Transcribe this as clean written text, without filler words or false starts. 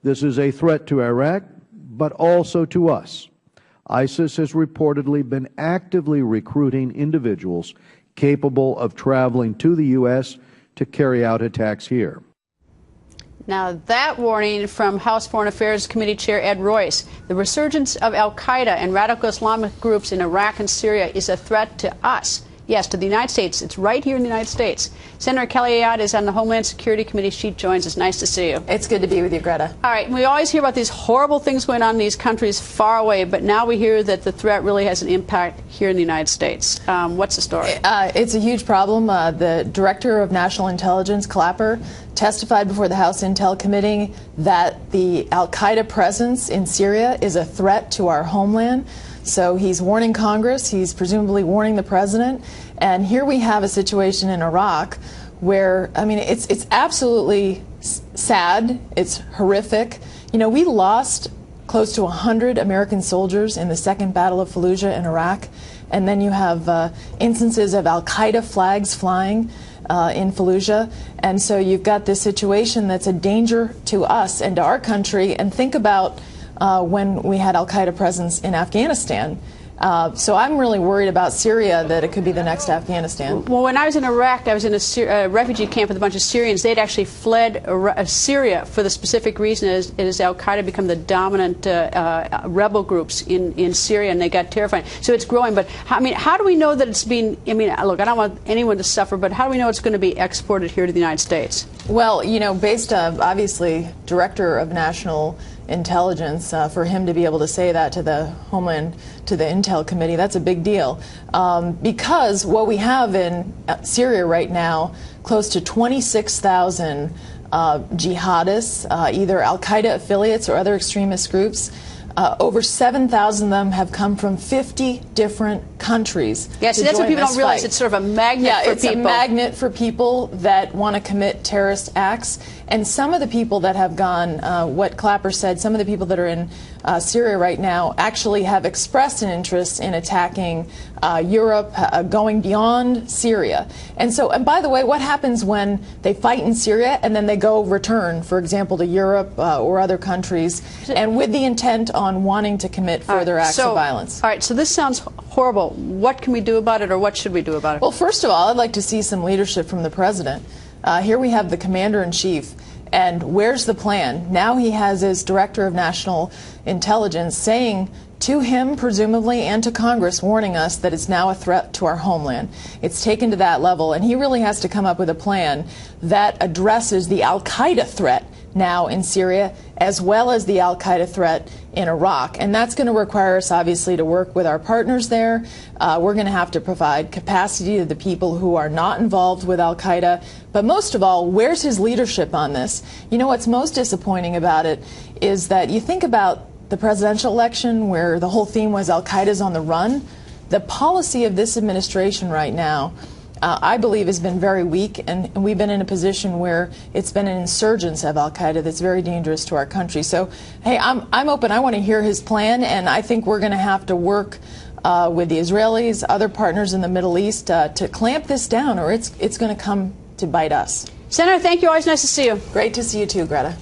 This is a threat to Iraq, but also to us. ISIS has reportedly been actively recruiting individuals capable of traveling to the U.S. to carry out attacks here. Now, that warning from House Foreign Affairs Committee Chair Ed Royce. The resurgence of al-Qaeda and radical Islamic groups in Iraq and Syria is a threat to us. Yes, to the United States. It's right here in the United States. Senator Kelly Ayotte is on the Homeland Security Committee. She joins us. Nice to see you. It's good to be with you, Greta. All right. We always hear about these horrible things going on in these countries far away, but now we hear that the threat really has an impact here in the United States. What's the story? It's a huge problem. The Director of National Intelligence, Clapper, testified before the House Intel Committee that the al-Qaeda presence in Syria is a threat to our homeland. So he's warning Congress, he's presumably warning the president, and here we have a situation in Iraq where, I mean, it's absolutely sad, it's horrific. You know, we lost close to 100 American soldiers in the Second Battle of Fallujah in Iraq, and then you have instances of al-Qaeda flags flying in Fallujah, and so you've got this situation that's a danger to us and to our country. And think about when we had al-Qaeda presence in Afghanistan. So I'm really worried about Syria, that it could be the next Afghanistan. Well, when I was in Iraq, I was in a refugee camp with a bunch of Syrians. They'd actually fled Syria for the specific reason is al-Qaeda become the dominant rebel groups in Syria, and they got terrifying. So it's growing. But, I mean, how do we know that it's being, I mean, look, I don't want anyone to suffer, but how do we know it's going to be exported here to the United States? Well, you know, based on, obviously, Director of National Intelligence, for him to be able to say that to the Homeland, to the Intel Committee, that's a big deal. Because what we have in Syria right now, close to 26,000 jihadists, either al-Qaeda affiliates or other extremist groups. Over 7,000 of them have come from 50 different countries. Yes, that's what people don't realize. It's sort of a magnet for people. Yeah, it's a magnet for people that want to commit terrorist acts. And some of the people that have gone, what Clapper said, some of the people that are in Syria right now actually have expressed an interest in attacking Europe, going beyond Syria. And so, and by the way, what happens when they fight in Syria and then they go return, for example, to Europe or other countries, and with the intent on wanting to commit further acts of violence? All right, so this sounds horrible. What can we do about it, or what should we do about it? Well, first of all, I'd like to see some leadership from the president. Here we have the commander-in-chief, and where's the plan? Now he has his Director of National Intelligence saying to him, presumably, and to Congress, warning us that it's now a threat to our homeland. It's taken to that level, and he really has to come up with a plan that addresses the al-Qaeda threat now in Syria, as well as the al-Qaeda threat in Iraq. And that's going to require us, obviously, to work with our partners there. We're going to have to provide capacity to the people who are not involved with al-Qaeda. But most of all, where's his leadership on this? You know, what's most disappointing about it is that you think about the presidential election, where the whole theme was al-Qaeda's on the run. The policy of this administration right now, I believe, has been very weak, and we've been in a position where it's been an insurgence of al-Qaeda that's very dangerous to our country. So, hey, I'm open. I want to hear his plan, and I think we're going to have to work with the Israelis, other partners in the Middle East, to clamp this down, or it's going to come to bite us. Senator, thank you. Always nice to see you. Great to see you too, Greta.